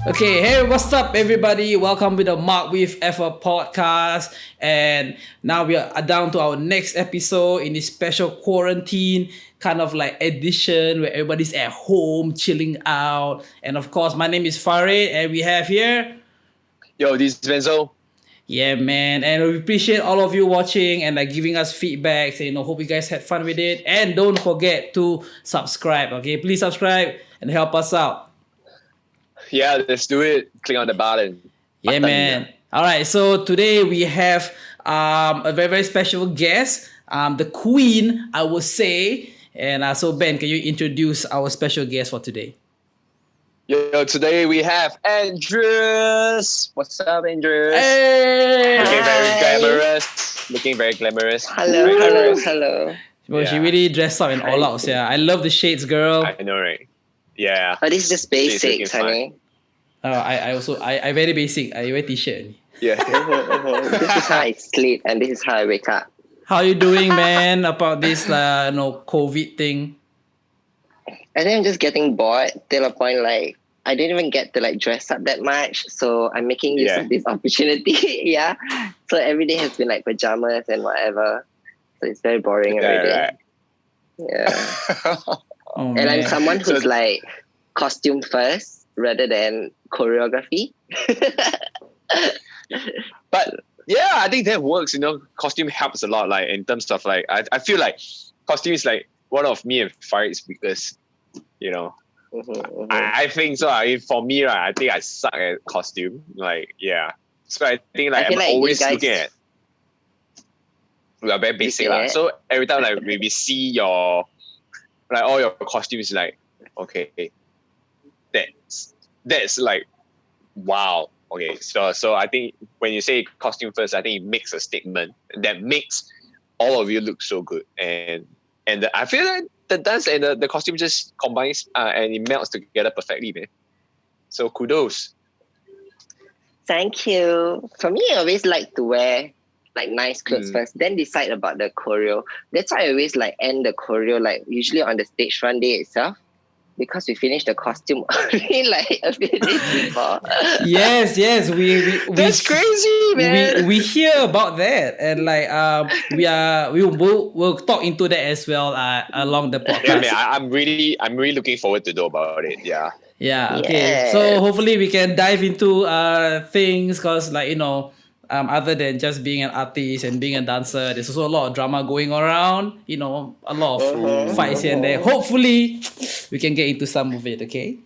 Okay, hey, what's up, everybody? Welcome to the Mark with Effort podcast. And now we are down to our next episode in this special quarantine kind of like edition where everybody's at home, chilling out. And of course, my name is Farid, and we have here. Yo, this is Benzo. Yeah, man. And we appreciate all of you watching and like giving us feedback. So, hope you guys had fun with it. And don't forget to subscribe, okay? Please subscribe and help us out. Yeah, let's do it. Click on the button. Yeah, man. All right. So today we have a very, very special guest, the Queen, I would say. And so, Ben, can you introduce our special guest for today? Yo, today we have Andreas. What's up, Andreas? Hey! Looking very glamorous. Hello. Well, she really dressed up in all out. Yeah, I love the shades, girl. I know, right? Yeah. But this is just basics, honey. I very basic. I wear t-shirt. Yeah. This is how I sleep and this is how I wake up. How you doing, man? About this, COVID thing? I think I'm just getting bored till a point like I didn't even get to like dress up that much. So I'm making use of this opportunity. Yeah. So every day has been like pajamas and whatever. So it's very boring every day. Right. Yeah. Oh, and I'm someone who's like costume first rather than choreography. But yeah, I think that works. Costume helps a lot. Like in terms of like, I feel like costume is like one of me and Farid's weakest. I think so. For me, right, I think I suck at costume. Like, yeah. So I think like I'm always looking at. We are very basic, lah. So every time like we see your. Like all your costumes, like, okay, that's like, wow. Okay, so I think when you say costume first, I think it makes a statement that makes all of you look so good, and I feel like the dance and the costume just combines and it melts together perfectly, man. So kudos. Thank you. For me, I always like to wear like nice clothes first, then decide about the choreo. That's why I always like end the choreo like usually on the stage run day itself, because we finish the costume only like a few days before. Yes, we That's crazy, man. We hear about that, and like we'll talk into that as well along the podcast. Yeah, man, I'm really looking forward to know about it. Yeah. Yeah. Okay. So hopefully we can dive into things, cause like other than just being an artist and being a dancer, there's also a lot of drama going around. A lot of fights here and there. Hopefully, we can get into some of it. Okay.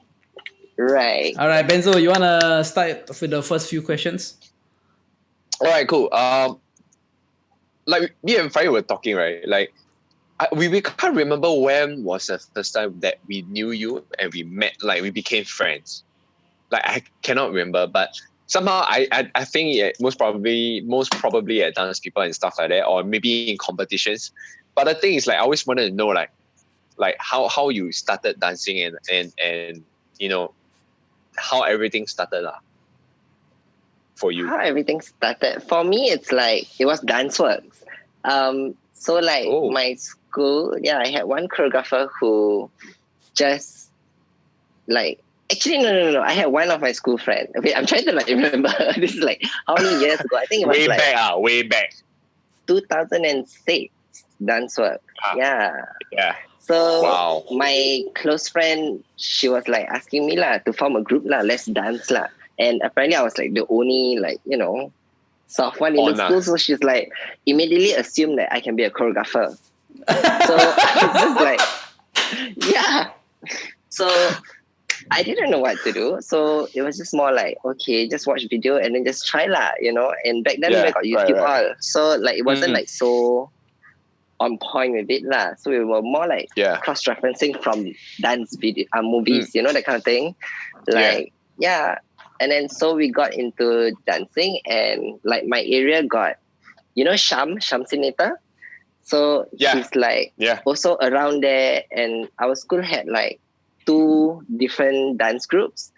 Right. All right, Benzo, you wanna start with the first few questions? All right, cool. Like me and Farid were talking, right? Like, we can't remember when was the first time that we knew you and we met. Like, we became friends. Like, I cannot remember, but somehow I think most probably at dance people and stuff like that, or maybe in competitions. But the thing is, like, I always wanted to know like how you started dancing and how everything started for you. How everything started for me, it's like it was DanceWorks. So like my school, I had one choreographer who just like. Actually, no. I had one of my school friends. Okay, I'm trying to like remember. This is like how many years ago? I think it was way back. 2006 dance work. Yeah. So my close friend, she was like asking me to form a group let's dance . And apparently I was like the only soft one in the school. So she's like immediately assumed that I can be a choreographer. So just like So I didn't know what to do. So it was just more like, okay, just watch video and then just try And back then we got YouTube all. So like it wasn't like so on point with it . So we were more like cross-referencing from dance video movies, that kind of thing. Like and then so we got into dancing, and like my area got Shamsinator. So he's like also around there, and our school had like 2 different dance groups.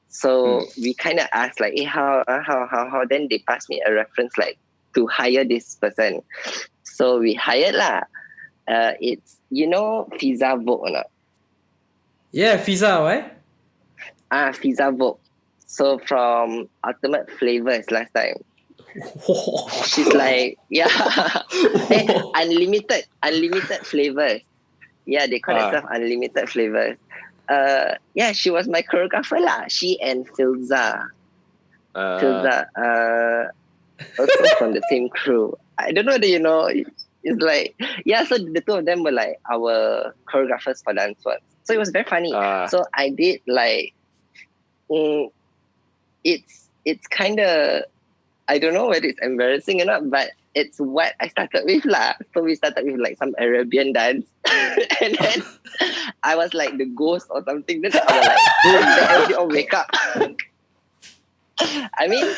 So we kind of asked like, hey, how? Then they passed me a reference like to hire this person. So we hired . It's Fiza Vogue or not? Yeah, Fiza, right? Fiza Vogue. So from Ultimate Flavors last time. She's like, yeah, unlimited flavors. Yeah, they call themselves Unlimited Flavors. Yeah, she was my choreographer lah. She and Filza. Filza, also from the same crew. I don't know that you know. It's like, yeah, so the two of them were like our choreographers for dance work. So it was very funny. So I did like, it's kind of, I don't know whether it's embarrassing or not, but it's what I started with lah. So we started with like some Arabian dance, and then I was like the ghost or something. Then I was like, then everybody all wake up. I mean,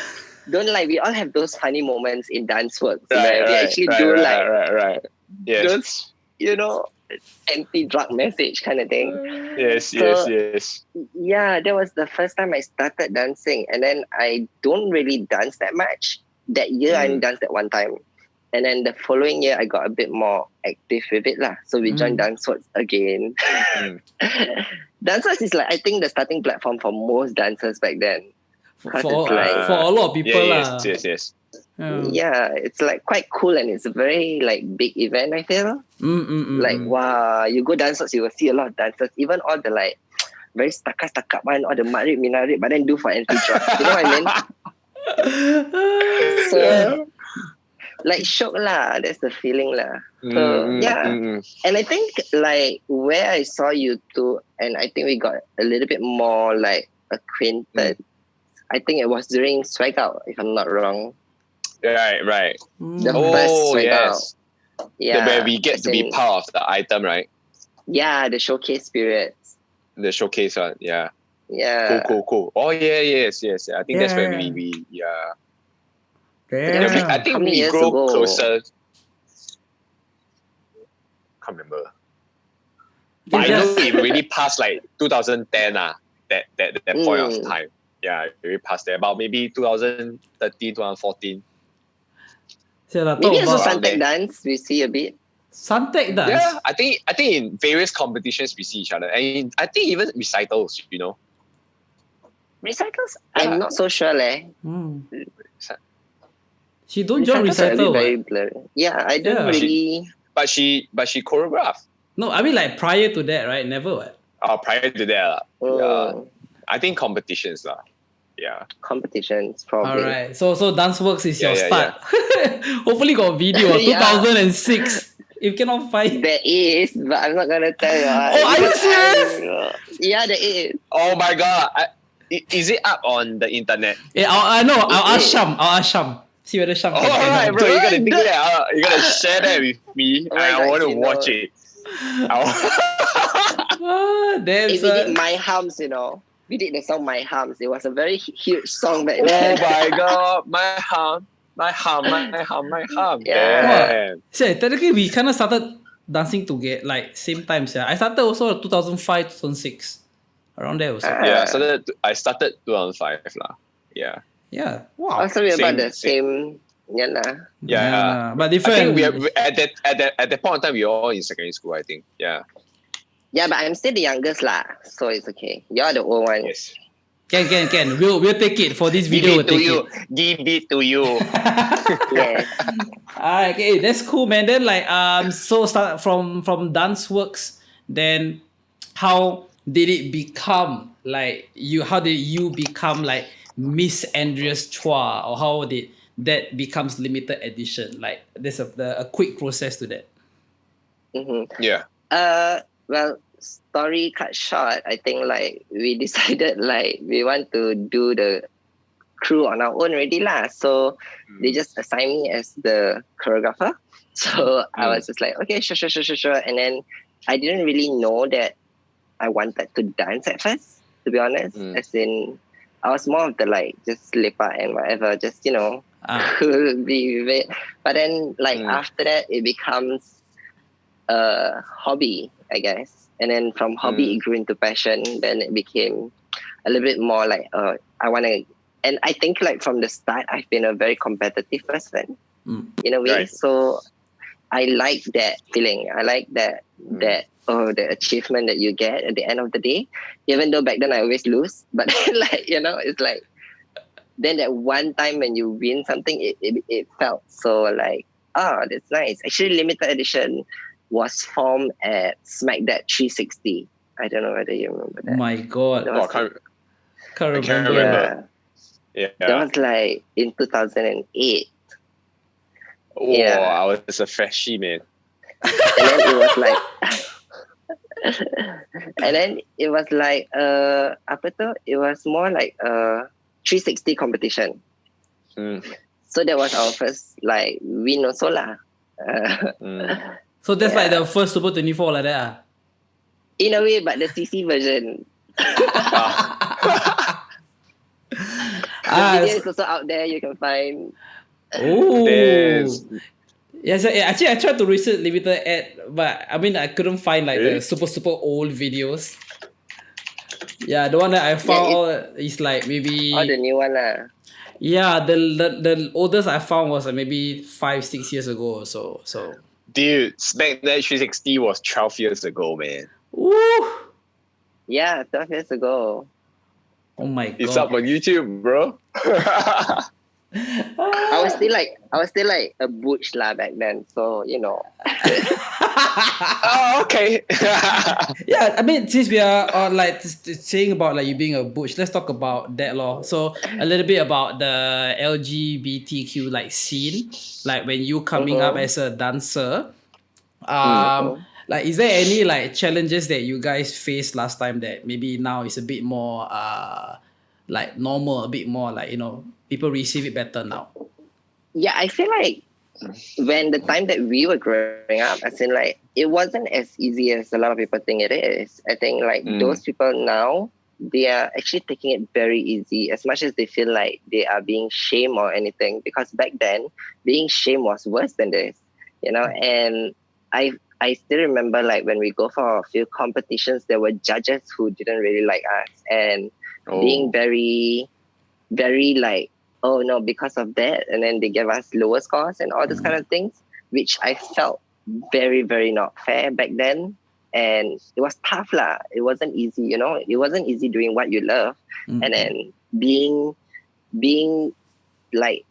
don't lie, we all have those funny moments in dance work where we actually do yes. those, you know, anti-drug message kind of thing. Yes. Yeah, that was the first time I started dancing, and then I don't really dance that much. That year I only danced that one time. And then the following year I got a bit more active with it lah. So we joined Danceworks again. Danceworks is like, I think, the starting platform for most dancers back then. For a lot of people lah. Yes. Yeah, it's like quite cool, and it's a very like big event, I feel. Like, wow, you go Danceworks, you will see a lot of dancers, even all the like very stakak one, all the marit minarit, but then do for anti-drug. You know what I mean? So like shock lah, that's the feeling lah. So and I think like where I saw you two, and I think we got a little bit more like acquainted. I think it was during Swag Out, if I'm not wrong. Right. The first Swag Out. Yeah, where we get to be part of the item, right? Yeah, the showcase period. The showcase one, yeah. Yeah. Cool. Oh yeah, yes. I think that's where we I think we grow closer. Can't remember. But I know it really passed like 2010 that point of time. Yeah, it really passed there. About maybe 2013, 2014. Maybe also Suntec dance, we see a bit. Suntec dance? Yeah, I think in various competitions we see each other. And I think even recitals, you know. Recitals? I'm not so sure leh. She don't join recital. Very blurry. Yeah, I don't really. But she choreographed. No, I mean like prior to that, right? Never what? Prior to that, yeah. I think competitions lah. Yeah. Competitions probably. Alright. So Danceworks is your start. Hopefully got video. 2006. If cannot find. There is, but I'm not gonna tell you. Oh, are you serious? Yeah, there is. Oh my god. Is it up on the internet? Yeah, I know. I'll ask Sham. See whether Sham can. Alright, bro. You gotta think that. You gotta share that with me. I want to watch it. Damn, we did My Hums, you know. We did the song My Hums. It was a very huge song back then. Oh my god, My Hum. Yeah. So technically we kind of started dancing together like same time. I started also 2005, 2006. Around there also. I started 2005 lah. Yeah. Yeah. Wow. Also we're about the same. Yeah. But different. I think we are at that point in time we were all in secondary school, I think. Yeah. Yeah, but I'm still the youngest lah, so it's okay. You're the old one. Yes. Can. We'll take it for this video. Give it to you. Yeah. Alright, okay, that's cool, man. Then like so start from Danceworks. Then how did it become like you? How did you become like Miss Andreas Chua, or how did that becomes limited edition? Like there's a quick process to that. Yeah. Well, story cut short, I think like we decided like we want to do the crew on our own already lah. So they just assigned me as the choreographer. So I was just like, okay, sure. And then I didn't really know that I wanted to dance at first, to be honest. As in, I was more of the like just lepak and whatever, just be with it. But then like after that, it becomes a hobby, I guess. And then from hobby, it grew into passion. Then it became a little bit more like, I want to, and I think like from the start, I've been a very competitive person in a way. Right. So I like that feeling. I like that the achievement that you get at the end of the day. Even though back then I always lose, but like, you know, it's like then that one time when you win something, it felt so like, oh, that's nice. Actually, limited edition was formed at Smack That 360. I don't know whether you remember that. My God. Oh, I can't remember. remember. Yeah. That was like in 2008. Oh, Yeah. I was a freshie, man. And then it was like apa tu? It was more like a 360 competition. So that was our first like win also lah. So that's like the first Super 24 like that. In a way, but the CC version. The video is also out there. You can find. Oh. Yes, actually, I tried to research limited ad, but I mean, I couldn't find like the super old videos. Yeah, the one that I found is like maybe. Oh, the new one lah. Yeah, the oldest I found was like maybe 5-6 years ago or so. Dude, Smack That 360 was 12 years ago, man. Woo! Yeah, 12 years ago. Oh my God. It's up on YouTube, bro. I was still like a butch lah back then, so you know. Oh, okay. Yeah, I mean, since we are like saying about like you being a butch, let's talk about that law. So a little bit about the LGBTQ like scene, like when you coming up as a dancer. Like, is there any like challenges that you guys faced last time that maybe now is a bit more like normal, a bit more like, you know, people receive it better now? Yeah, I feel like when the time that we were growing up, as in like it wasn't as easy as a lot of people think it is. I think like those people now, they are actually taking it very easy, as much as they feel like they are being shamed or anything, because back then being shamed was worse than this, you know. And I still remember like when we go for a few competitions, there were judges who didn't really like us and being very, very like, oh no, because of that. And then they gave us lower scores and all those kind of things, which I felt very, very not fair back then. And it was tough lah. It wasn't easy, you know. It wasn't easy doing what you love. And then being like,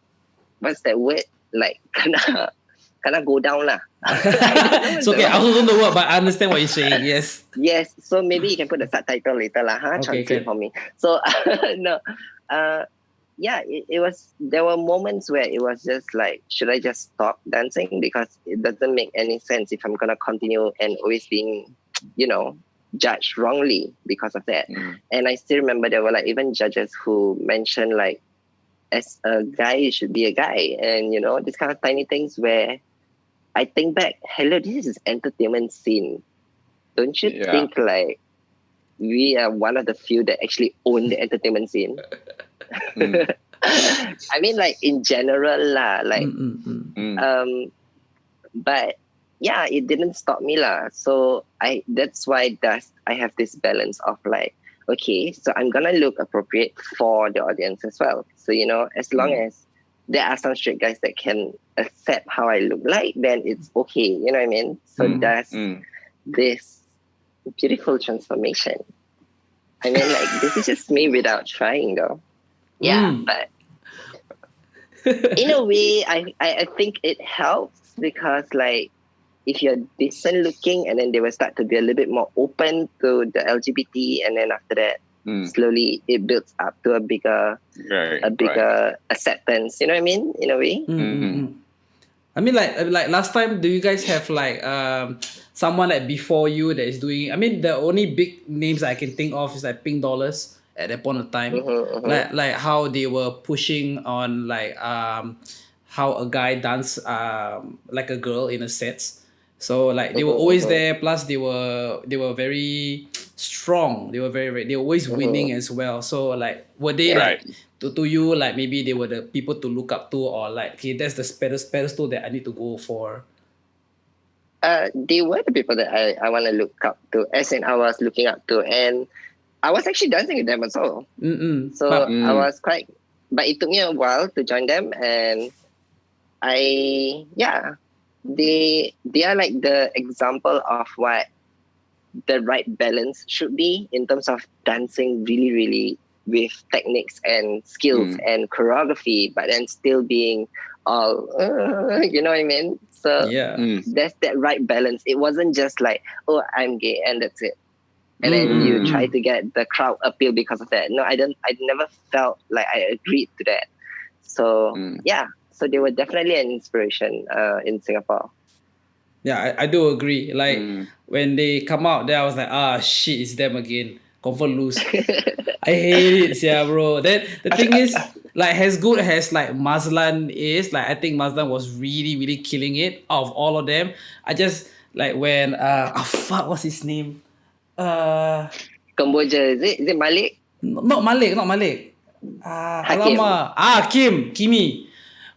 what's that word? Like, kinda go down lah. It's okay. I also don't know what, but I understand what you're saying. Yes. Yes. So maybe you can put the subtitle later lah. Translate for me. So no. Yeah, it was. There were moments where it was just like, should I just stop dancing, because it doesn't make any sense if I'm gonna continue and always being, you know, judged wrongly because of that. And I still remember there were like even judges who mentioned like, as a guy you should be a guy, and you know, these kind of tiny things where I think back, hello, this is entertainment scene. Don't you think like we are one of the few that actually own the entertainment scene? I mean, like in general lah, like but yeah, it didn't stop me lah. So that's why I have this balance of like, okay, so I'm gonna look appropriate for the audience as well. So you know, as long as there are some straight guys that can accept how I look like, then it's okay. You know what I mean? So that's this beautiful transformation. I mean, like, this is just me without trying though. Yeah, but in a way, I think it helps, because like, if you're decent looking, and then they will start to be a little bit more open to the LGBT, and then after that, slowly it builds up to a bigger acceptance. You know what I mean? In a way. I mean, like last time, do you guys have like someone like before you that is doing? I mean, the only big names I can think of is like Pink Dollars at that point of time, like how they were pushing on like how a guy dance like a girl in a sets. So like they were always there. Plus they were very strong. They were they were always winning as well. So like, were they like to you like maybe they were the people to look up to, or like, okay, that's the pedestal that I need to go for? They were the people that I want to look up to, as in I was looking up to, and I was actually dancing with them as well. So I was quite, but it took me a while to join them, and they are like the example of what the right balance should be in terms of dancing really, really with techniques and skills and choreography, but then still being all, you know what I mean? So there's that right balance. It wasn't just like, oh, I'm gay and that's it. And then you try to get the crowd appeal because of that. No, I never felt like I agreed to that. So so they were definitely an inspiration in Singapore. Yeah, I do agree. Like when they come out, then I was like, shit, it's them again. Confirm lose. I hate it, yeah, bro. Then the thing is, like as good as like Mazlan is, like I think Mazlan was really, really killing it out of all of them. I just like when what's his name? Cambodia, is it Malik? Not Malik. Hakim. Kimi.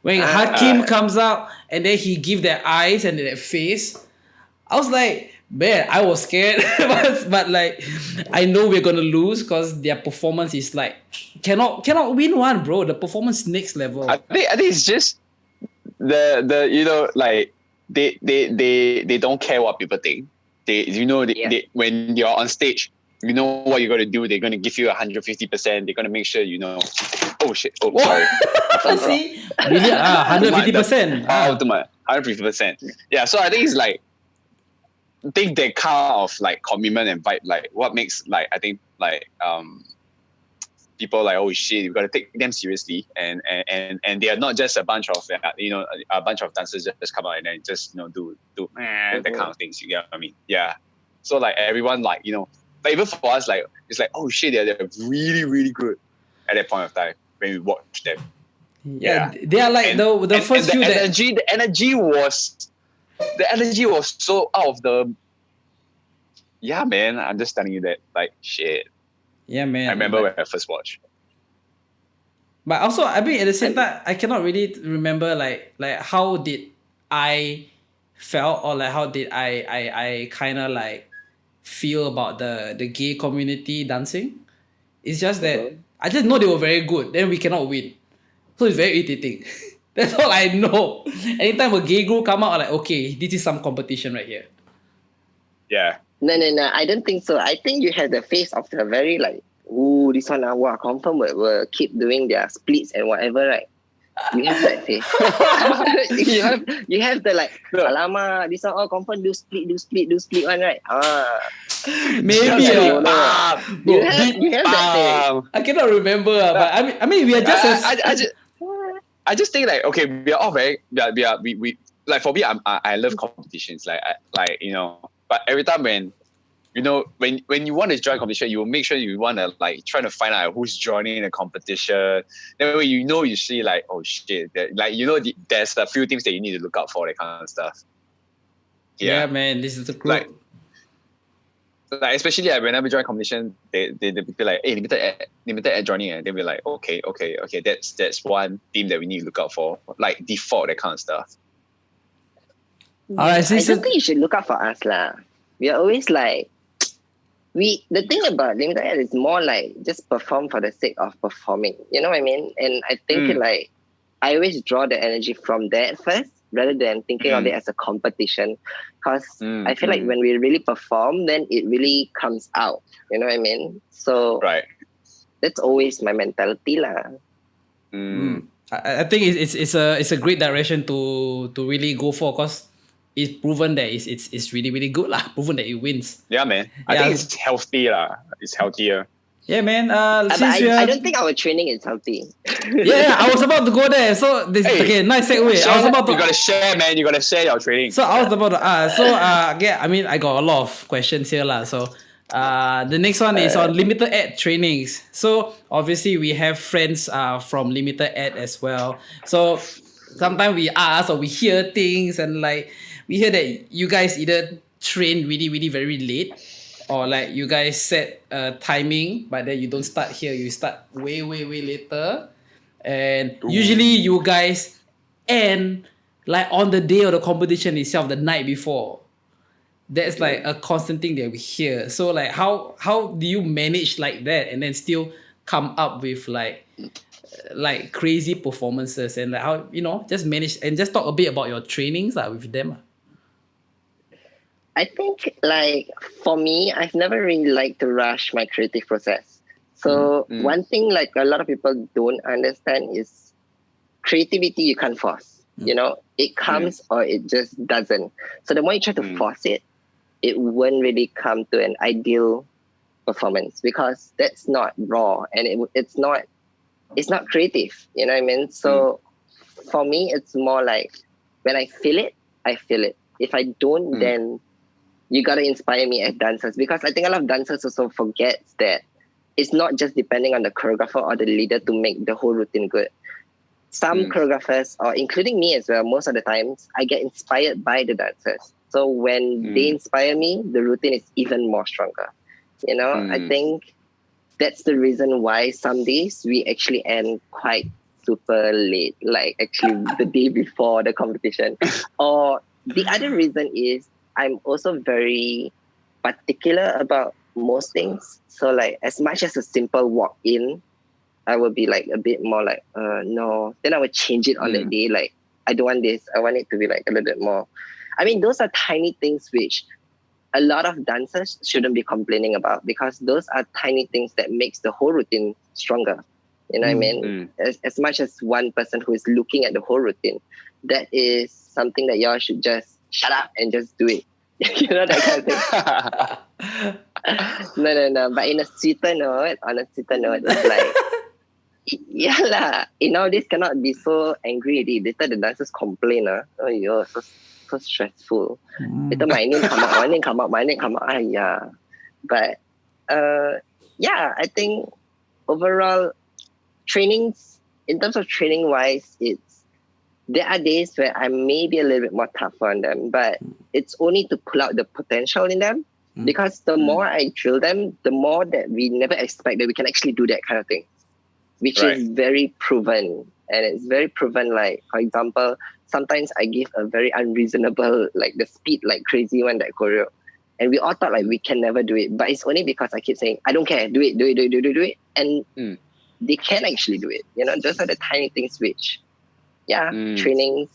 When Hakim comes out and then he give that eyes and that face, I was like, man, I was scared, but like, I know we're gonna lose because their performance is like cannot win one, bro. The performance next level. I think it's just the like they don't care what people think. They when you're on stage, you know what you're gonna do. They're gonna give you 150%. They're gonna make sure you know. Oh shit! Oh sorry. See, really, 150%. 150%. Yeah, so I think it's like. I think that kind of like commitment and vibe, like what makes like I think like people like, oh shit, you got to take them seriously, and they are not just a bunch of a bunch of dancers just come out and then just do that kind of things. You get what I mean? Yeah. So like everyone like but even for us like it's like, oh shit, they're really really good at that point of time when we watch them. Yeah, they are like the first few. The energy was so out of the. Yeah, man. I'm just telling you that, like, shit. Yeah, man. I remember when I first watched. But also, I mean, at the same time, I cannot really remember like how did I felt or like how did I kind of like feel about the gay community dancing. It's just that I just know they were very good. Then we cannot win, so it's very irritating. That's all I know. Anytime a gay group come out, I'm like, okay, this is some competition right here. Yeah. No. I don't think so. I think you have the face of the very like, ooh, this one, confirm will keep doing their splits and whatever, right? You have that face. you have the like, alamak, this one confirm do split one, right? Maybe. You have that face. I cannot remember, but I mean, we are just. I just think like, okay, we are all very we like, for me, I love competitions, like but every time when when you want to join a competition, you will make sure you want to like try to find out who's joining the competition. Then when you see like, oh shit, like there's a few things that you need to look out for, that kind of stuff. Yeah, man, this is the group. Like especially like, whenever join competition, they be like, hey, limited ad joining, and they'll be like, okay, that's one team that we need to look out for, like default, that kind of stuff. All right, I don't think you should look out for us lah. We are always like, the thing about limited ad is more like just perform for the sake of performing. You know what I mean? And I think like I always draw the energy from that first, rather than thinking of it as a competition. Because I feel like when we really perform, then it really comes out. You know what I mean? So that's always my mentality lah. I think it's a great direction to really go for, because it's proven that it's really really good lah. Proven that it wins. Yeah, man. I think it's healthy lah. It's healthier. Yeah, man. I don't think our training is healthy. Yeah, I was about to go there. So okay, nice segue. I was about to. You gotta share, man. You gotta share your training. So I was about to ask. I mean, I got a lot of questions here lah. So the next one is on limited ad trainings. So obviously we have friends from limited ad as well. So sometimes we ask or we hear things, and like we hear that you guys either train really really very late, or like you guys set a timing, but then you don't start here, you start way later. And usually you guys end like on the day of the competition itself, the night before. That's like a constant thing that we hear. So like how do you manage like that and then still come up with like crazy performances, and like how just manage, and just talk a bit about your trainings with them. I think like for me, I've never really liked to rush my creative process. So one thing like a lot of people don't understand is creativity you can't force. You know, it comes or it just doesn't. So the more you try to force it, it won't really come to an ideal performance because that's not raw and it's not creative. You know what I mean? So for me, it's more like when I feel it, I feel it. If I don't, then you gotta inspire me as dancers because I think a lot of dancers also forgets that it's not just depending on the choreographer or the leader to make the whole routine good. Some choreographers, or including me as well, most of the times I get inspired by the dancers. So when they inspire me, the routine is even more stronger. You know, I think that's the reason why some days we actually end quite super late, like actually the day before the competition. Or the other reason is I'm also very particular about most things. So like as much as a simple walk in, I will be like a bit more like, no. Then I would change it on that day. Like, I don't want this. I want it to be like a little bit more. I mean, those are tiny things which a lot of dancers shouldn't be complaining about because those are tiny things that makes the whole routine stronger. You know what I mean? As much as one person who is looking at the whole routine, that is something that y'all should just shut up and just do it. You know, that kind of thing. No. But on a sweeter note, it's like, yeah lah. Nowadays cannot be so angry already. Later the dancers complain. Oh, you're so stressful. Later my name come out. Yeah. But yeah, I think overall trainings, in terms of training wise, there are days where I may be a little bit more tougher on them, but it's only to pull out the potential in them. Because the more I drill them, the more that we never expect that we can actually do that kind of thing, which is very proven. And it's very proven, like, for example, sometimes I give a very unreasonable, like the speed like crazy one, that choreo. And we all thought like we can never do it. But it's only because I keep saying, I don't care, do it. And they can actually do it. You know, those are the tiny things which, trainings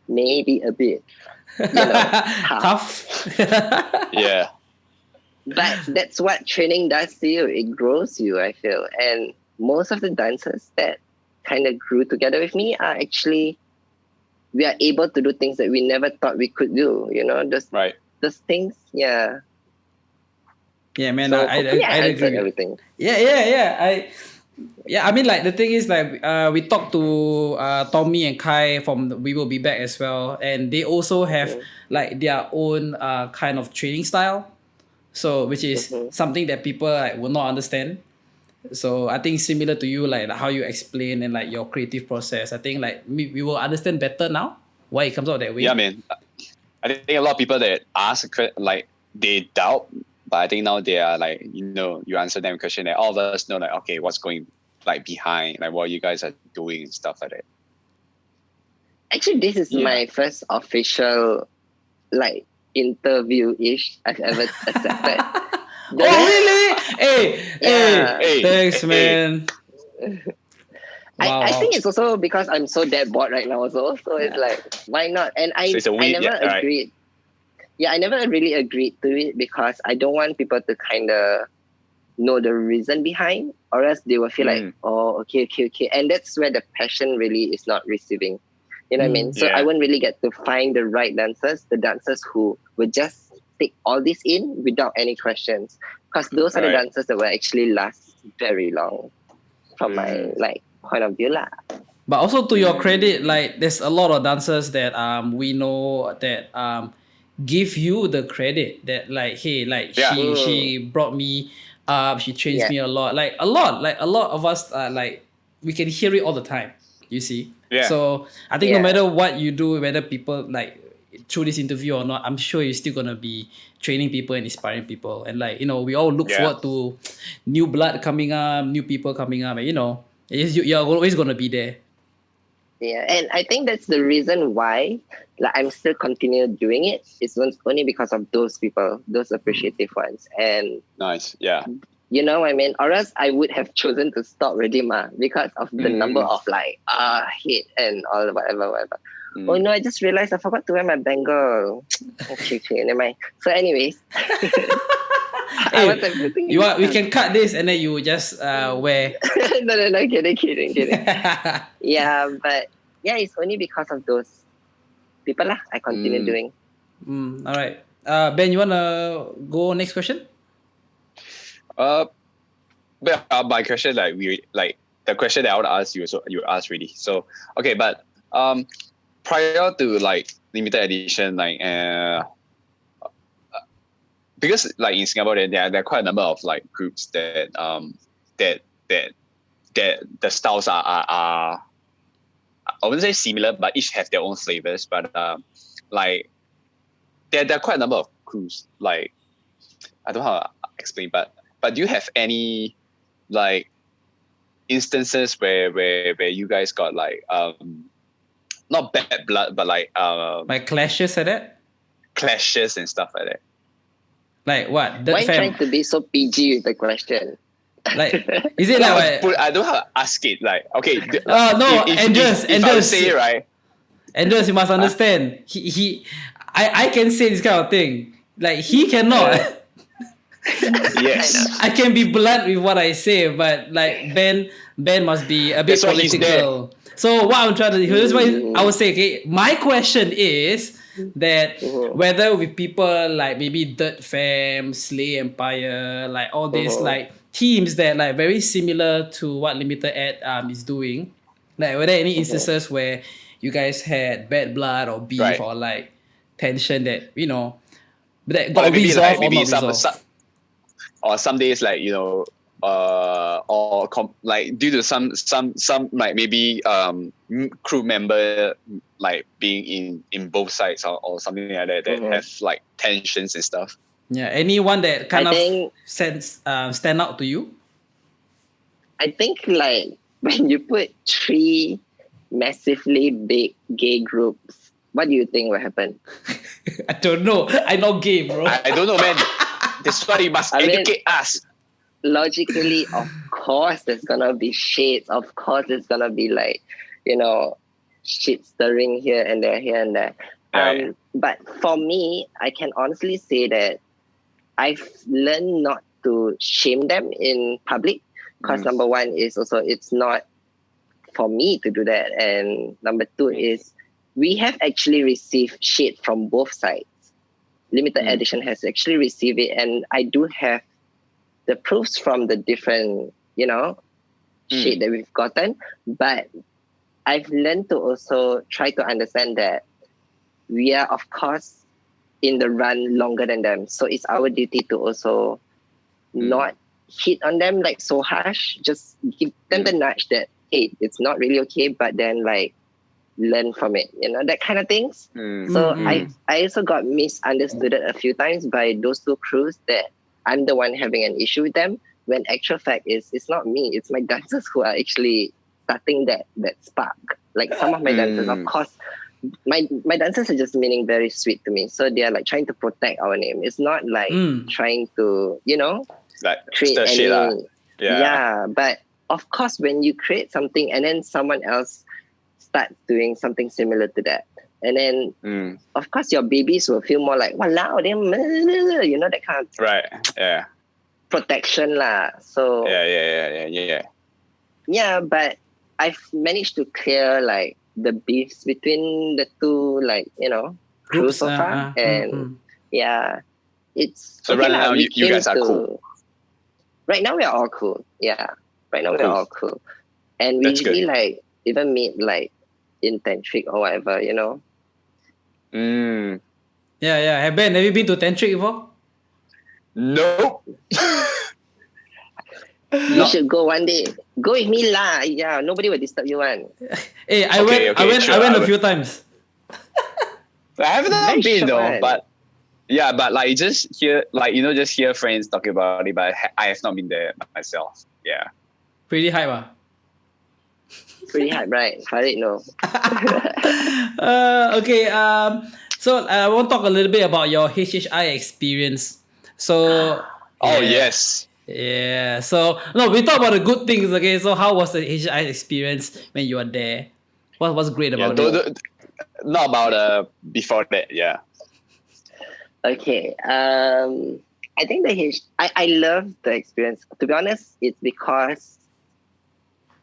may be a bit, tough. Yeah. But that's what training does to you. It grows you, I feel. And most of the dancers that kind of grew together with me are actually, we are able to do things that we never thought we could do. You know, those things, yeah. Yeah, man, So I answered agree. everything. I mean, like the thing is, like we talked to Tommy and Kai from We Will Be Back as well, and they also have like their own kind of training style. So, which is something that people like will not understand. So, I think similar to you, like how you explain and like your creative process. I think like we will understand better now why it comes out that way. Yeah, man. I think a lot of people that ask, like, they doubt, but I think now they are like, you answer them question that all of us know, like, okay, what's going like behind, like what you guys are doing and stuff like that. Actually, this is my first official like interview-ish I've ever accepted. Oh, really? Hey, thanks, man. I think it's also because I'm so dead bored right now also. So it's like, why not? And I never agreed. Yeah, I never really agreed to it because I don't want people to kind of know the reason behind, or else they will feel like, oh, okay. And that's where the passion really is not receiving. You know what I mean? So I wouldn't really get to find the right dancers, the dancers who would just take all this in without any questions. Because those are the dancers that will actually last very long from my like point of view lah. But also to your credit, like there's a lot of dancers that we know that give you the credit that like, hey, like she brought me up, she trains me a lot. Like a lot of us like we can hear it all the time, you see. So I think no matter what you do, whether people like through this interview or not, I'm sure you're still gonna be training people and inspiring people. And like, we all look forward to new blood coming up, new people coming up, and you're always gonna be there. Yeah, and I think that's the reason why like I'm still continue doing it. It's only because of those people, those appreciative ones. And nice, yeah. You know what I mean? Or else I would have chosen to stop already, because of the number of like hate and all whatever. Oh no, I just realized I forgot to wear my bangle. Okay, never mind. So anyways. Hey, everything. we can cut this and then you just wear. No, kidding. Yeah, but yeah, it's only because of those people lah I continue doing. All right. Ben, you wanna go next question? But my question, like the question that I want to ask you, so you asked really. So okay, but prior to like limited edition, like because like in Singapore, there are quite a number of like groups that the styles are I wouldn't say similar, but each have their own flavors. But like there are quite a number of crews. Like I don't know how to explain, but do you have any like instances where you guys got like not bad blood, but like clashes like that? Clashes and stuff like that. Like what? Why are you trying to be so PG with the question? Like, is it like I don't know how to ask it. Like, okay. No, Andreas, I say right. Andreas, you must understand. I can say this kind of thing. Like he cannot. Yes. I can be blunt with what I say, but like Ben must be a bit political. So what I'm trying to do, this is why I would say, okay, my question is that whether with people like maybe Dirt Fam, Slay Empire, like all these like teams that like very similar to what Limited Ed is doing, like were there any instances where you guys had bad blood or beef or like tension that that got resolved or not resolved? Or some days like like due to some like maybe crew member like being in both sides or something like that have like tensions and stuff. Yeah, anyone that kind of stand out to you? I think like when you put 3 massively big gay groups, what do you think will happen? I don't know. I'm not gay, bro. I don't know, man. That's why you must educate us. Logically, of course, there's gonna be shades. Of course, there's gonna be like, shit stirring here and there. But for me, I can honestly say that I've learned not to shame them in public because number one is also it's not for me to do that, and number two is we have actually received shit from both sides. Limited edition has actually received it, and I do have the proofs from the different, shit that we've gotten. But I've learned to also try to understand that we are, of course, in the run longer than them. So it's our duty to also not hit on them like so harsh. Just give them the nudge that, hey, it's not really okay, but then like learn from it, that kind of things. So I also got misunderstood a few times by those 2 crews that I'm the one having an issue with them, when actual fact is it's not me, it's my dancers who are actually starting that spark. Like some of my dancers, of course, my dancers are just meaning very sweet to me. So they are like trying to protect our name. It's not like trying to, like create any shit yeah. But of course when you create something and then someone else starts doing something similar to that, and then of course your babies will feel more like walao, that kind of protection lah. So but I've managed to clear like the beefs between the 2 like crews so far, and it's so right now you guys are cool. Right now we are all cool. Right now we are all cool, and we usually like even meet like in tantric or whatever, Hey Ben, have you been to tantric before? Nope. You should go one day. Go with me lah. Yeah, nobody will disturb you one. Hey, I went a few times. I haven't been though, but like just hear just hear friends talking about it, but I have not been there myself. Yeah. Pretty hype, Pretty hype, right? Farid, no. Okay. So I want to talk a little bit about your HHI experience. So. Yes. Yeah. So no, we talk about the good things. Okay. So how was the HHI experience when you were there? What was great about it? Not about before that. Yeah. Okay. I think I love the experience. To be honest, it's because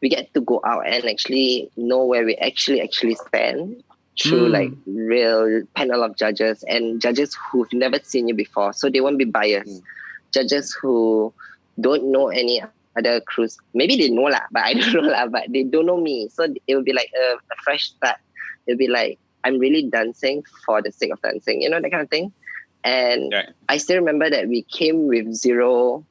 we get to go out and actually know where we actually stand through like real panel of judges and judges who've never seen you before. So they won't be biased. Judges who don't know any other crews. Maybe they know lah, but I don't know lah, but they don't know me. So it will be like a fresh start. It'll be like, I'm really dancing for the sake of dancing, that kind of thing. And I still remember that we came with zero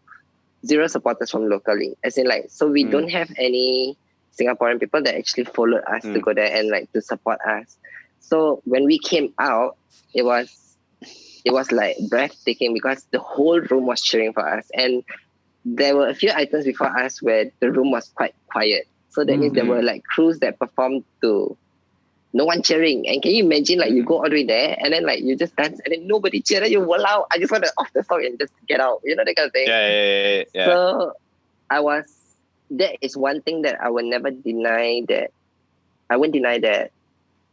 supporters from locally. As in like, so we don't have any Singaporean people that actually followed us to go there and like to support us. So when we came out, it was like breathtaking because the whole room was cheering for us. And there were a few items before us where the room was quite quiet. So that means there were like crews that performed to no one cheering. And can you imagine like you go all the way there and then like you just dance and then nobody cheer and you wallow. I just want to off the song and just get out. That kind of thing. Yeah. So that is one thing that I will never deny that. I won't deny that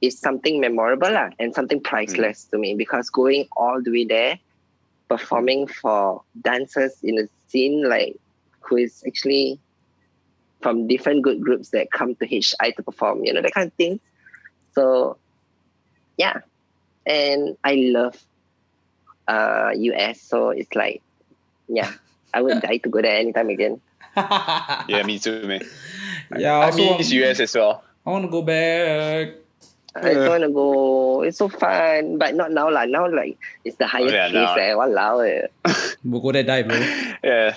it's something memorable and something priceless to me, because going all the way there, performing for dancers in a scene like who is actually from different good groups that come to HI to perform, that kind of thing. So, yeah. And I love US. So it's like, yeah, I would die to go there anytime again. Yeah, me too, man. Yeah, I miss US as well. I want to go back. I just want to go. It's so fun, but not now lah. Now like it's the highest case. Walao. We'll go there, die, bro. Yeah.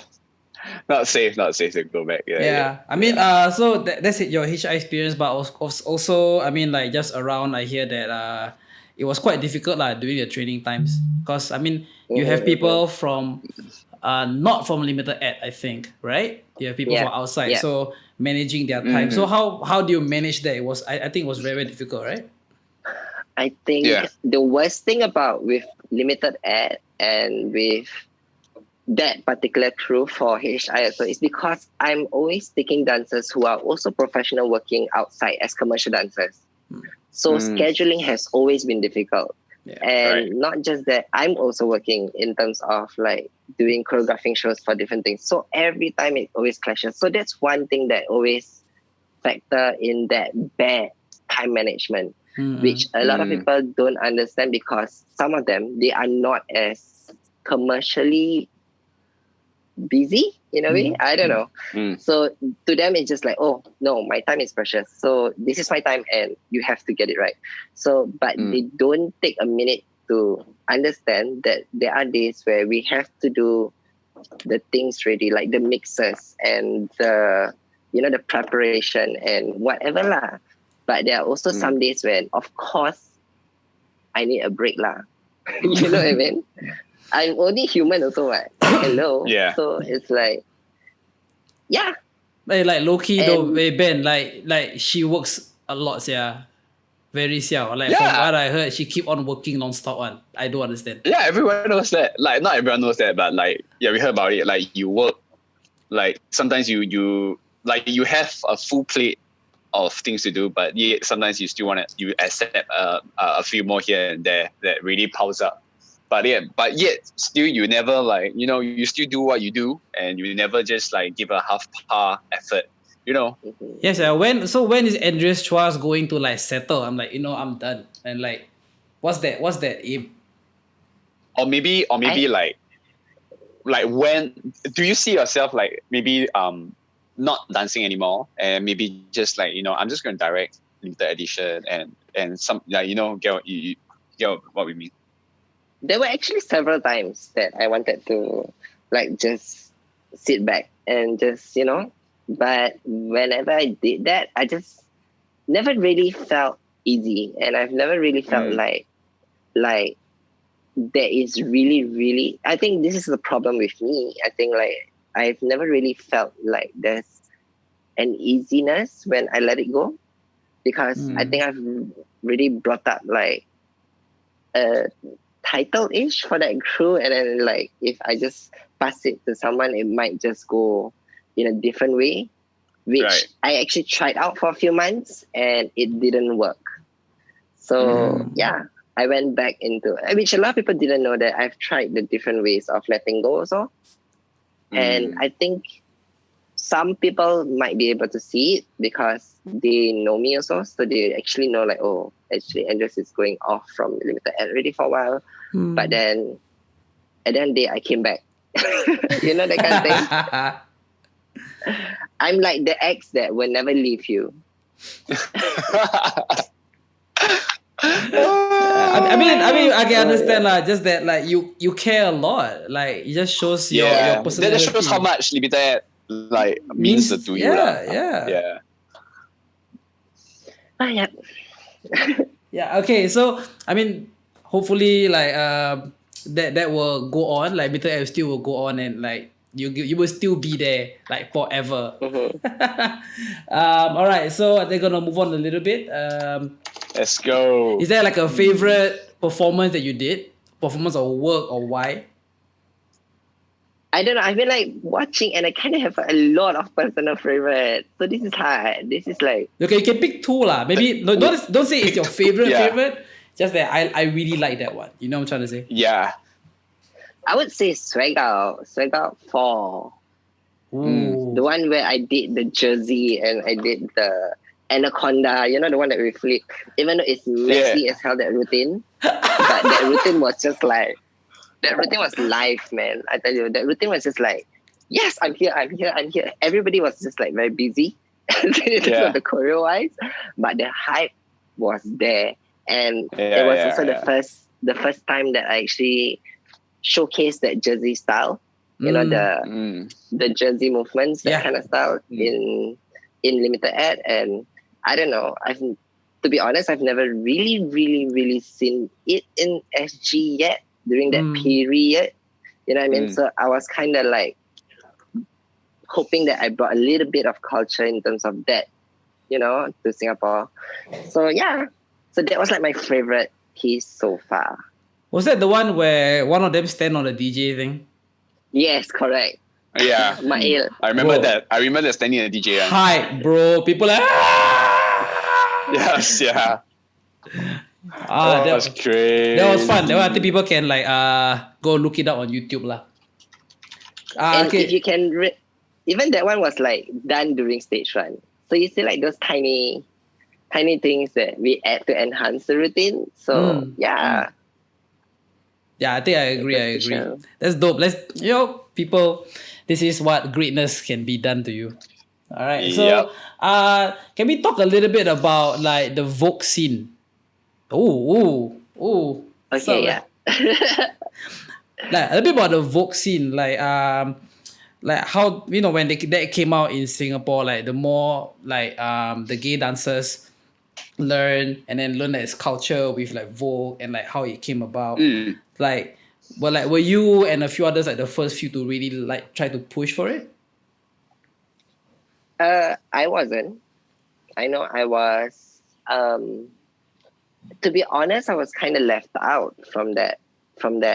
Not safe to go back. Yeah. I mean, so that's it, your HI experience, but also, I mean, like just around, I hear that it was quite difficult during the training times, because I mean, you have people from not from limited ed, I think, right? You have people from outside, so managing their time. So how do you manage that? It was I think it was very, very difficult, right? I think the worst thing about with limited ed and with that particular crew for HI also is because I'm always taking dancers who are also professional working outside as commercial dancers. So scheduling has always been difficult. And not just that, I'm also working in terms of like doing choreographing shows for different things. So every time it always clashes. So that's one thing that always factor in that bad time management, which a lot of people don't understand, because some of them, they are not as commercially busy in a way. I don't know. So to them, it's just like, oh no, my time is precious. So this is my time and you have to get it right. So, but they don't take a minute to understand that there are days where we have to do the things ready, like the mixes and the, the preparation and whatever lah. But there are also some days when, of course, I need a break lah. You know what I mean? I'm only human also, right? Hello. Yeah. So it's like, yeah. Like low-key though, Ben, like she works a lot, yeah. Very xiao. Like from what I heard, she keep on working non-stop one. I don't understand. Yeah, everyone knows that. Like not everyone knows that, but like we heard about it. Like you work, like sometimes you like you have a full plate of things to do, but yet sometimes you still you accept a few more here and there that really piles up. But yet still you never like, you still do what you do and you never just like give a half-par effort, Yes, when is Andreas Chua going to like settle? I'm like, I'm done. And like, what's that aim? Or maybe like when do you see yourself like maybe not dancing anymore and maybe just like, I'm just going to direct limited edition and some like, get what we mean. There were actually several times that I wanted to like just sit back and just, but whenever I did that, I just never really felt easy. And I've never really felt like there is really, really, I think this is the problem with me. I think like I've never really felt like there's an easiness when I let it go, because I think I've really brought up like a title-ish for that crew, and then like if I just pass it to someone, it might just go in a different way, which I actually tried out for a few months and it didn't work. So yeah, I went back into, which a lot of people didn't know, that I've tried the different ways of letting go also. And I think some people might be able to see it because they know me also. So they actually know like, oh, actually Andreas is going off from Limited Ed already for a while. But then at the end of the day, I came back. You know, that kind of thing. I'm like the ex that will never leave you. I mean, I can understand just that like you care a lot. Like it just shows your personality. That shows how much Limited like means to you lah. Yeah. Yeah. Yeah. Okay. So I mean, hopefully, like that will go on. Like Limited still will go on, and like you will still be there like forever. All right. So they're gonna move on a little bit. Let's go. Is there like a favorite performance that you did? Performance or work, or why? I don't know. I feel like watching, and I kind of have a lot of personal favorites. So this is hard. This is like, okay, you can pick two lah. Maybe don't say it's your favorite. Just that I really like that one. You know what I'm trying to say? Yeah. I would say Swag Out 4. The one where I did the jersey and I did the anaconda, you know, the one that we flip. Even though it's messy as hell, that routine. But that routine was just like, that routine was live, man. I tell you, that routine was just like, yes, I'm here. Everybody was just like very busy. The choreo wise, but the hype was there. And it was also the first time that I actually showcased that jersey style. You know, the jersey movements, that kind of style in Limited Ed. And I don't know, to be honest, I've never really seen it in SG yet during that period. You know what I mean? So I was kind of like hoping that I brought a little bit of culture in terms of that, you know, to Singapore. So yeah, so that was like my favorite piece so far. Was that the one where one of them stand on the DJ thing? Yes, correct. Yeah. Mail. I remember that. I remember that standing at the DJ. Hype, bro. People like, Yes, yeah. that was crazy. That was fun. I think people can like go look it up on YouTube lah. And if you can, even that one was like done during stage run. So you see like those tiny things that we add to enhance the routine. So yeah. Yeah, I think I agree. That's dope. People, this is what greatness can be done to you. All right. So, can we talk a little bit about like the Vogue scene? Oh. Okay, yeah. Like a little bit about the Vogue scene, like how, you know, when that came out in Singapore, like the more like the gay dancers learn that it's culture with like Vogue and like how it came about. Like, were you and a few others like the first few to really like try to push for it? I wasn't. I know I was. To be honest, I was kind of left out from that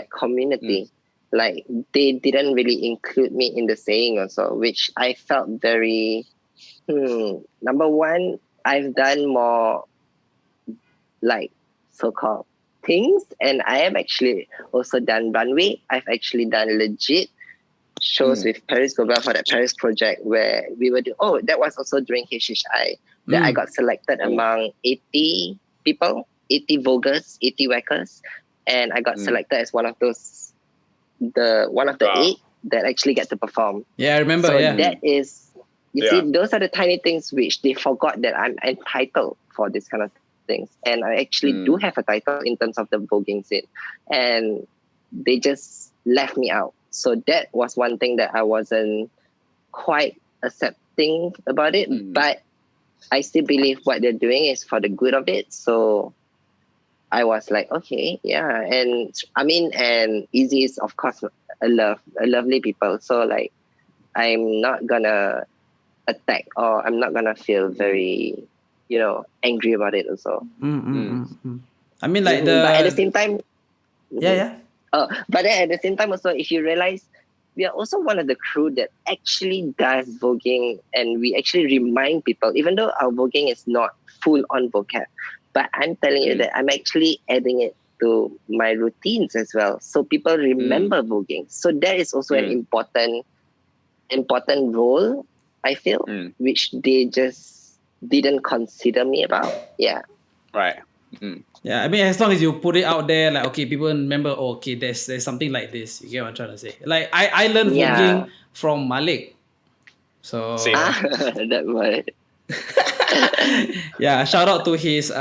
community. Like they didn't really include me in the saying also, which I felt very. Number one, I've done more like so-called things, and I have actually also done runway. I've actually done legit shows with Paris Global for that Paris project where we were that was also during HHI that I got selected among 80 people, 80 Voguers, 80 Wackers, and I got selected as one of those, one of the 8 that actually get to perform. Yeah, I remember. So that is, you see, those are the tiny things which they forgot that I'm entitled for this kind of things, and I actually do have a title in terms of the voguing scene, and they just left me out. So that was one thing that I wasn't quite accepting about it, but I still believe what they're doing is for the good of it. So I was like, okay, yeah. And I mean, and Easy is of course a lovely people. So like, I'm not gonna attack or I'm not gonna feel very, angry about it also. I mean, like but at the same time, but then at the same time also, if you realize, we are also one of the crew that actually does voguing, and we actually remind people, even though our voguing is not full on vocab, but I'm telling you that I'm actually adding it to my routines as well. So people remember voguing. So that is also an important role, I feel, which they just didn't consider me about. Yeah. Right. Yeah, I mean, as long as you put it out there, like, okay, people remember, oh, okay, there's something like this. You get what I'm trying to say? Like, I learned voguing from Malik. So Same. That one. yeah, shout out to his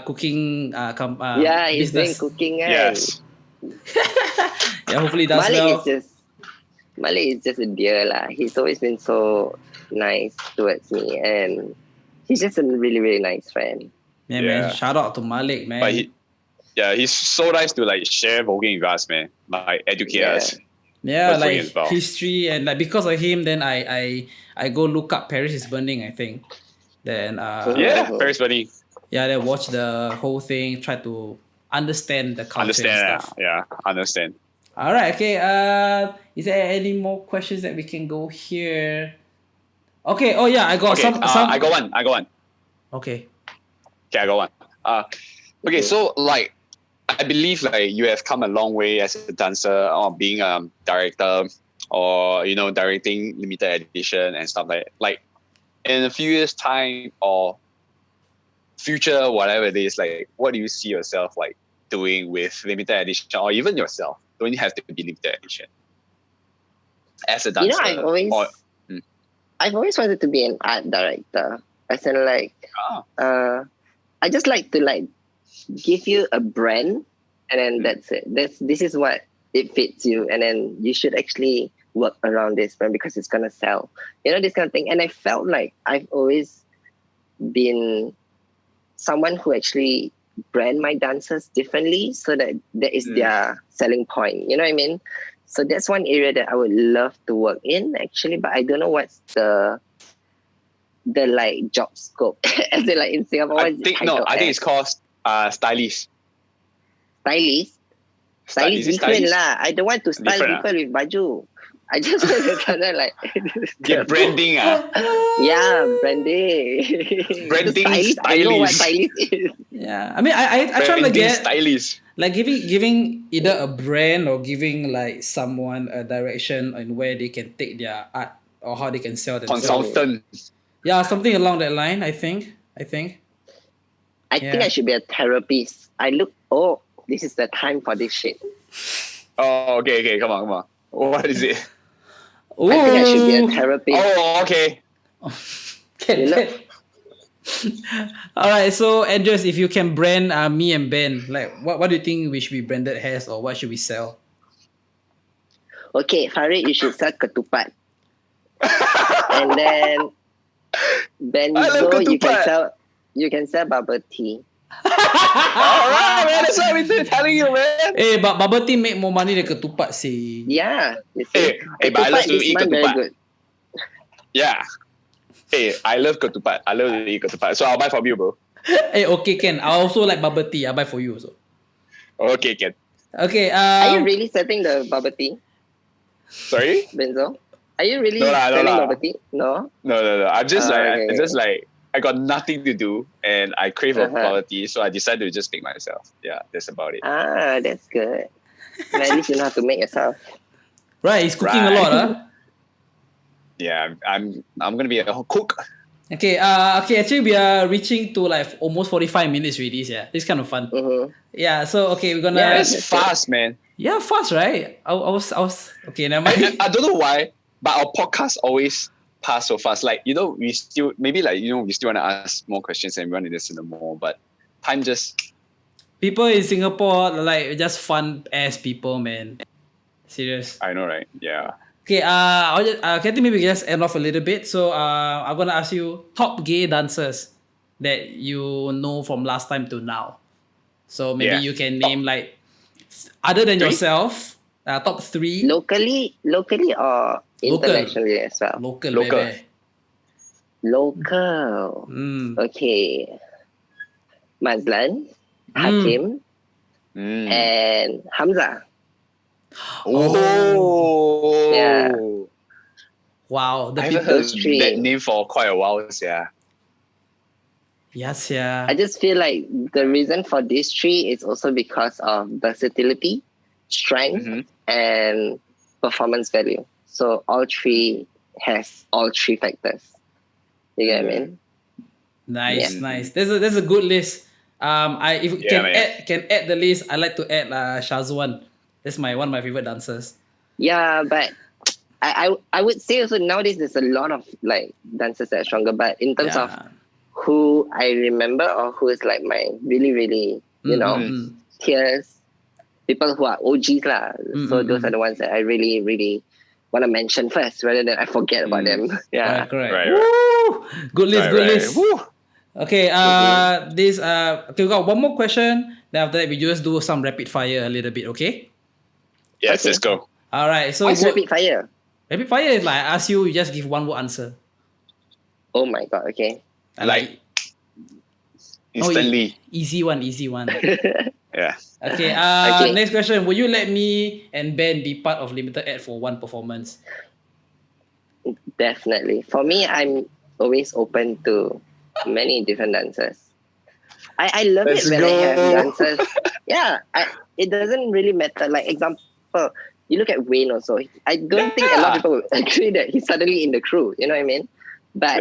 cooking He's doing business. cooking, right? Yes. Yeah, hopefully it does well. Malik is just a dear lah. He's always been so nice towards me, and he's just a really, really nice friend. Yeah, man. Shout out to Malik, man. But he's so nice to like share voguing with us, man. Like educate us. Yeah, like history, and like because of him, then I go look up Paris is Burning, I think. Then Paris Burning. Yeah, then watch the whole thing, try to understand the culture and stuff. Understand. All right, okay. Is there any more questions that we can go here? Okay. Oh yeah, I got some. I got one. Okay. Okay, I got one. Okay, so like I believe like you have come a long way as a dancer or being a director or directing limited edition and stuff like that. Like in a few years time or future whatever it is, like what do you see yourself like doing with limited edition or even yourself? Don't you have to be limited edition as a dancer? I've always wanted to be an art director. As in like I just like to like give you a brand and then that's it. This is what it fits you, and then you should actually work around this brand because it's gonna sell. This kind of thing. And I felt like I've always been someone who actually brand my dancers differently so that is their selling point. You know what I mean? So that's one area that I would love to work in actually, but I don't know what's the like job scope. As in like in Singapore, I think it's called stylist. Stylist different lah. I don't want to style people with baju. I just want to kind of like branding Yeah, branding. Stylist. I know what stylist is. Yeah, I mean, I try to get stylist. Like giving either a brand or giving like someone a direction on where they can take their art or how they can sell themselves. Consultant. Yeah, something along that line. I think. I think I should be a therapist. This is the time for this shit. Oh, okay, come on. What is it? Ooh. I think I should be a therapist. Oh, okay. All right, so Andreas, if you can brand me and Ben, like what do you think we should be branded as, or what should we sell? Okay, Farid, you should sell ketupat. And then Benzo, you can sell bubble tea. Alright, man, that's what we've been telling you, man. Hey, but bubble tea make more money than ketupat, see. Yeah. Hey, but I love to eat ketupat. Yeah. Hey, I love ketupat. I love to eat ketupat. So I'll buy from you, bro. Hey, okay, Ken. I also like bubble tea. I'll buy for you also. Okay, Ken. Okay. Are you really selling the bubble tea? Sorry? Benzo? Are you really selling bubble tea? No? No. I'm just I got nothing to do and I crave for bubble tea, so I decided to just make myself. Yeah, that's about it. That's good. At least you know how to make yourself. Right, he's cooking a lot, huh? Yeah, I'm gonna be a cook. Okay, actually we are reaching to like almost 45 minutes already, yeah. It's kind of fun. Mm-hmm. Yeah, so okay, we're gonna... Yeah, it's fast, man. Yeah, fast, right? I was okay, never mind. I don't know why, but our podcast always pass so fast. Like, we still maybe like, we still want to ask more questions and we want to listen to more, but time just... People in Singapore, like, just fun ass people, man. Serious. I know, right? Yeah. Okay, I think maybe we can just end off a little bit. So I'm gonna ask you top gay dancers that you know from last time to now. So maybe you can name like other than yourself, top 3. Locally or internationally as well? Local. Baby. Local. Okay. Mazlan, Hakim, and Hamza. Oh. Yeah. Wow. I haven't heard that name for quite a while, yeah. Yes, yeah. I just feel like the reason for these three is also because of versatility, strength, and performance value. So all three has all three factors. You get what I mean? Nice, nice. There's a good list. I if Yeah, man. can add the list, I like to add Shazwan. That's one of my favorite dancers. Yeah, but I would say also nowadays there's a lot of like dancers that are stronger, but in terms of Yeah. who I remember or who is like my really, really, peers, people who are OGs lah. So those are the ones that I really, really want to mention first rather than I forget about them. Yeah. Correct. Right. Woo! Good list, good Right. list. Woo. Okay, okay, we got one more question. Then after that, we just do some rapid fire a little bit, okay? Yes, Okay. let's go. All right. So What's rapid fire? rapid fire is like I ask you, you just give one word answer. Oh my god, okay. Like instantly. Easy one, easy one. Yeah. Okay. Okay. Next question. Will you let me and Ben be part of Limited Ed for one performance? Definitely. For me, I'm always open to many different dancers. I love Let's it when I have go. dancers. Yeah, it doesn't really matter. Like example, you look at Wayne also. I don't think a lot of people will agree that he's suddenly in the crew. You know what I mean? But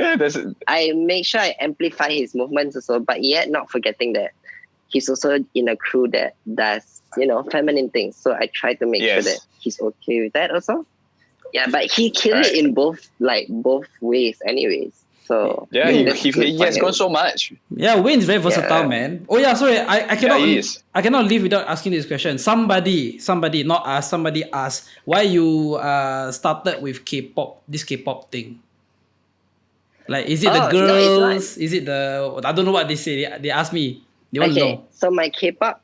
I make sure I amplify his movements also, but yet not forgetting that he's also in a crew that does, feminine things. So I try to make sure that he's okay with that also. Yeah, but he killed it in both ways anyways. So yeah, he has gone so much. Yeah, Wayne's very versatile, man. Oh yeah, sorry, I cannot he is. I cannot leave without asking this question. Somebody, not us, somebody asked why you started with K-pop, this K-pop thing. Like, is it the girls? Is it the I don't know what they say. They ask me. They want to know. So my K-pop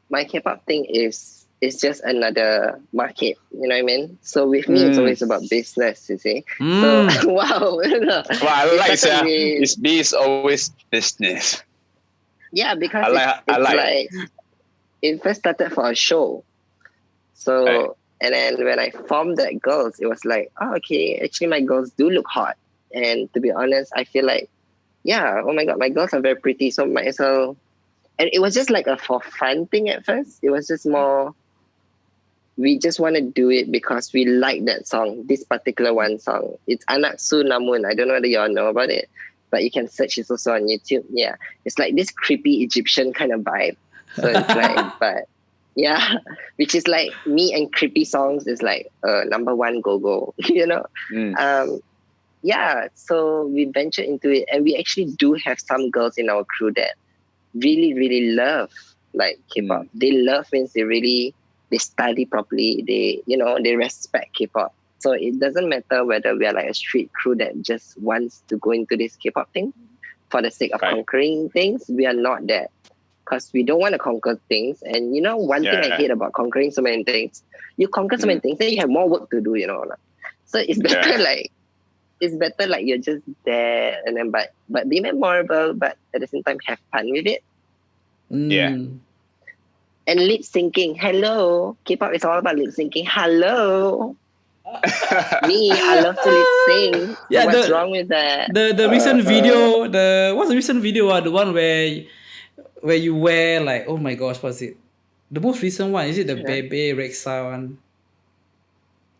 thing is just another market. You know what I mean? So with me, it's always about business. You see? So wow. Well, I like it's always business. Yeah, because it first started for a show. So and then when I formed that girls, it was like, oh, okay, actually my girls do look hot. And to be honest, I feel like, yeah, oh my god, my girls are very pretty, so might as well. And it was just like a for fun thing at first. It was just more, we just want to do it because we like that song, this particular one song. It's Anak Su Namun. I don't know whether you all know about it, but you can search it also on YouTube. Yeah, it's like this creepy Egyptian kind of vibe. So it's like, but yeah, which is like me and creepy songs is like number one go, Yeah, so we ventured into it, and we actually do have some girls in our crew that really, really love like K-pop. They love means they study properly. They respect K-pop. So it doesn't matter whether we are like a street crew that just wants to go into this K-pop thing for the sake of conquering things. We are not that, because we don't want to conquer things. And one thing I hate about conquering so many things, you conquer so many things, then you have more work to do. So it's better like you're just there, and then but be memorable, but at the same time have fun with it. Yeah. And lip syncing. Hello, K-pop is all about lip syncing. Hello. Me, I love to lip sync. Yeah, what's wrong with that? The recent video, what's the recent video? The one where you wear like, oh my gosh, what's it? The most recent one, is it the Bebe Rexha one?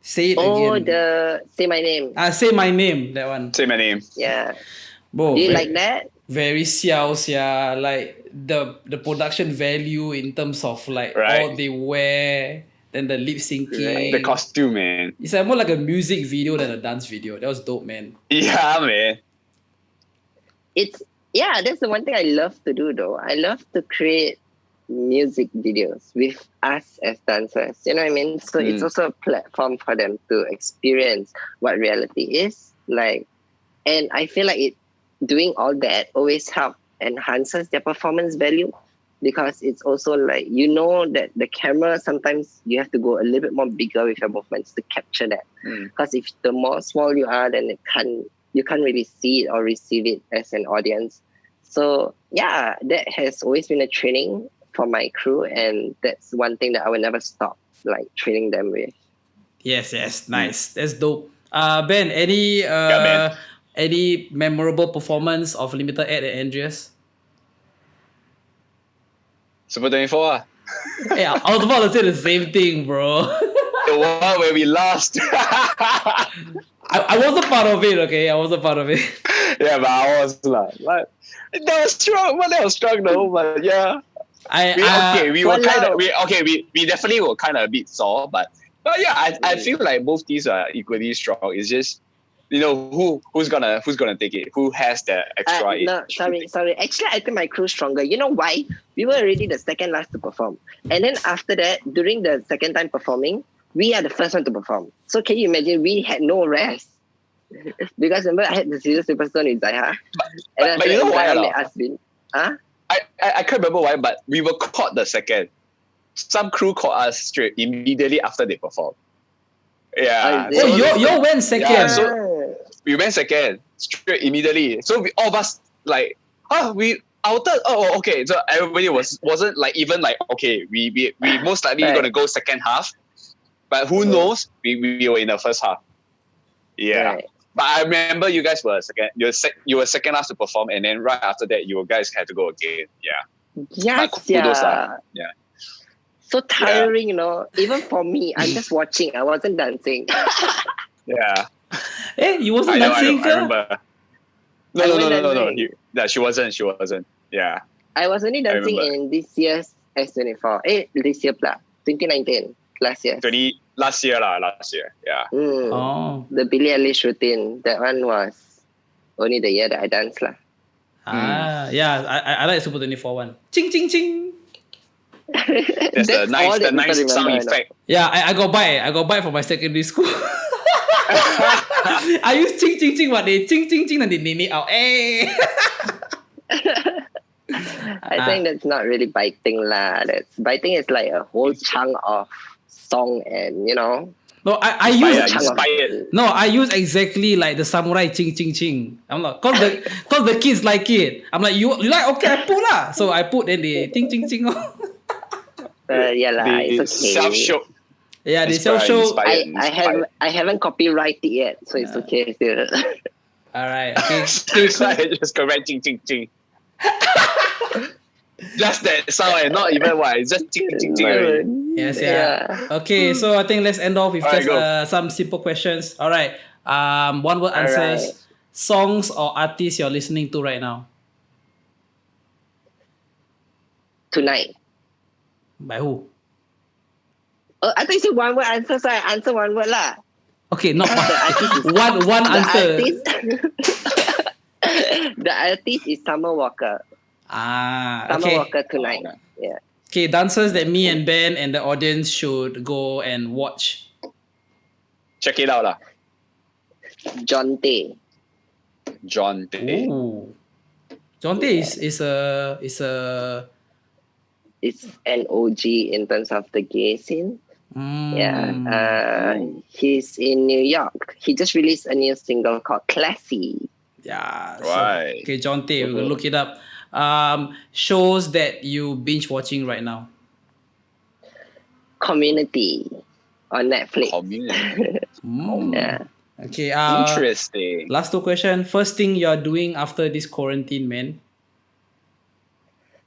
Say it again. The Say My Name. Say My Name, that one. Say My Name. Yeah. Bro, do you like that? Very xiao xia, like the production value in terms of like all they wear, then the lip syncing. The costume, man. It's like more like a music video than a dance video. That was dope, man. Yeah, man. That's the one thing I love to do though. I love to create music videos with us as dancers. You know what I mean? So it's also a platform for them to experience what reality is like. And I feel like doing all that always enhances their performance value, because it's also like, that the camera, sometimes you have to go a little bit more bigger with your movements to capture that. Because if the more small you are, then you can't really see it or receive it as an audience. So yeah, that has always been a training for my crew, and that's one thing that I will never stop like training them with. Yes, nice. That's dope. Ben, any memorable performance of Limited Ed and Andreas? Super 24. Hey, I was about to say the same thing, bro. The one where we lost. I wasn't part of it, okay? I wasn't part of it. Yeah, but I was like, that was strong. Well, that was strong though. But yeah, we definitely were kind of a bit sore, but yeah, I feel like both these are equally strong. It's just who's gonna take it? Who has the extra? No, sorry. Actually, I think my crew stronger. You know why? We were already the second last to perform, and then after that, during the second time performing, we are the first one to perform. So can you imagine? We had no rest. Because remember, I had the Caesar Superstone with Zaiha. But you know why? Huh? I can't remember why, but we were caught the second. Some crew caught us straight immediately after they performed. Yeah. You went second. Yeah, so we went second straight immediately. So all of us like, our third. Oh, okay. So everybody wasn't like even like okay. We most likely Right. gonna go second half, but who knows? We were in the first half. Yeah. Right. But I remember you guys were second. You were second last to perform, and then right after that, you guys had to go again. Yeah. Yes, But kudos lah. Yeah. So tiring, Even for me, I'm just watching. I wasn't dancing. Yeah. Hey, you wasn't I know, dancing, I remember. I No. wasn't dancing. Yeah, she wasn't. Yeah. I was only dancing remember. in this year's S24. This year, 2019, last year. Last year. Yeah. Oh. The Billie Eilish routine. That one was only the year that I danced lah. Yeah, I like Super 24 one. Ching, ching, ching. That's the all that nice people sound remember, effect. Yeah, I got buy for my secondary school. I use ching, ching, ching, but they ching, ching, ching, and they name it out. Hey. I think that's not really biting lah. Biting is like a whole chunk of song and No, I use Inspired. No, I use exactly like the samurai ching ching ching. I'm like, cause the kids like it. I'm like, you like, okay, I put lah. So I put, then they ching ching ching. yeah lah, They it's okay. self-show. Yeah, they self-show. I haven't copyrighted yet, so it's okay still. Alright, okay. So I just correct ching ching ching. Just that sound, and not even what. It's just ching ching ching. Already. Yes, yeah. Okay, so I think let's end off with Alright, just some simple questions. Alright. One word answers. Alright. Songs or artists you're listening to right now? Tonight. By who? I think it's one word answer, so I answer one word lah. Okay, not one answer. The artist is Summer Walker. Summer Okay. Walker Tonight. Yeah. Okay, dancers that me and Ben and the audience should go and watch. Check it out lah. John Tay. John Day. Ooh. John Tay is a It's an OG in terms of the gay scene. Yeah. He's in New York. He just released a new single called Classy. Yeah. Right. Okay, John Tay, we're gonna look it up. Shows that you binge watching right now. Community on Netflix. Community. Yeah. Okay. Interesting. Last two questions. First thing you're doing after this quarantine, man.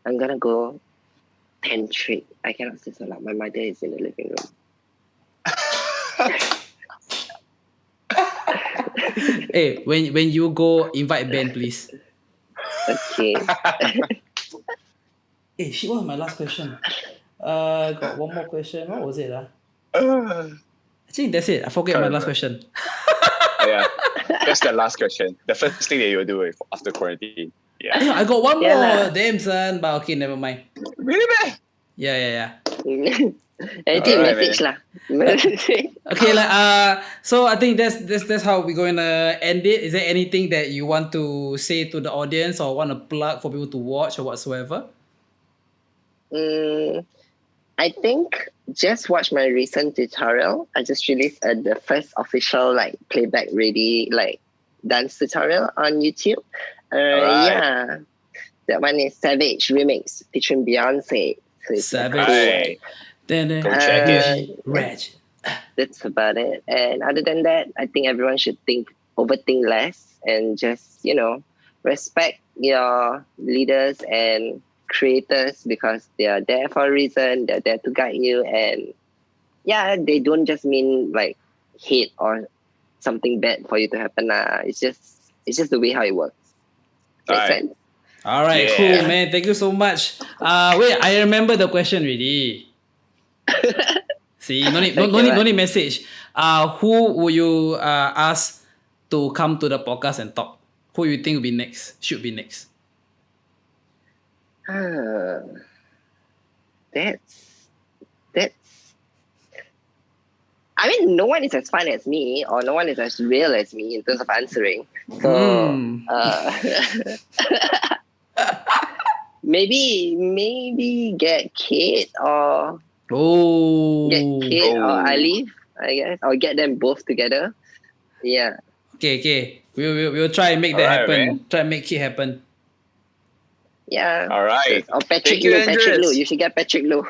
I'm gonna go tantric. I cannot say so loud. My mother is in the living room. Hey, when you go, invite Ben, please. Okay. Hey, shit, what was my last question? Got one more question. What was it? I think that's it. I forget my last question. Yeah. That's the last question. The first thing that you will do after quarantine. Yeah. Yeah, I got one Yeah more. lah. Damn, son. But okay, never mind. Really, man? Yeah. Anything Alright, message lah. Okay, so I think that's how we're going to end it. Is there anything that you want to say to the audience or want to plug for people to watch or whatsoever? I think just watch my recent tutorial. I just released the first official playback ready dance tutorial on YouTube. Alright. Yeah, that one is Savage Remix featuring Beyonce. So it's Savage. Right. Then Go check it. Reg. That's about it. And other than that, I think everyone should overthink less and just respect your leaders and creators because they are there for a reason. They're there to guide you, and yeah, they don't just mean like hate or something bad for you to happen. It's just the way how it works. Makes Alright. sense. All right, Yeah. cool, man. Thank you so much. Wait, I remember the question already. See, no need, no need message. Who would you ask to come to the podcast and talk? Who you think will be next? Should be next. That's. I mean, no one is as fun as me, or no one is as real as me in terms of answering. So, maybe get Kate or Alif, I guess, or get them both together. Yeah. Okay. We'll try and make that Alright, happen. man. Try and make it happen. Yeah. All right. Or Patrick Thank you, Liu. Patrick Andreas. Liu. You should get Patrick Liu.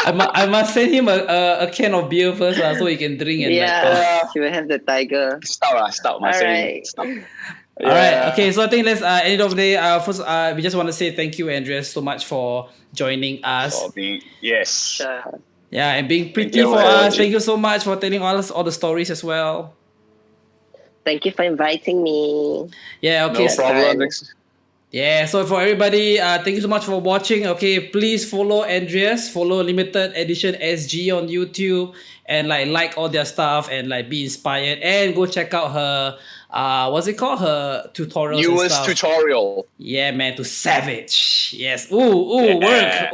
I must send him a can of beer first, so he can drink and He will have the tiger. Stop. All right. Stop. All right. Okay. So I think let's end of the day. First, we just want to say thank you, Andreas, so much for joining us. Yes. Sure. Yeah, and being pretty you for very us. much. Thank you so much for telling us all the stories as well. Thank you for inviting me. Yeah. Okay. No problem. Yeah, so for everybody, thank you so much for watching. Okay, please follow Andreas, follow Limited Edition SG on YouTube, and like all their stuff and be inspired, and go check out her what's it called, her tutorials and Newest stuff. tutorial. Yeah, man, to savage. Yes. Work. There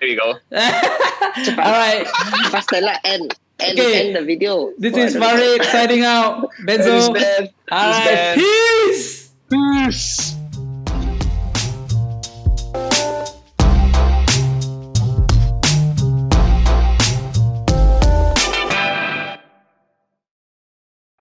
you go. All right. Faster lah, end the video. This is Farid signing out. Benzo. It's Ben. All right. Peace. Peace.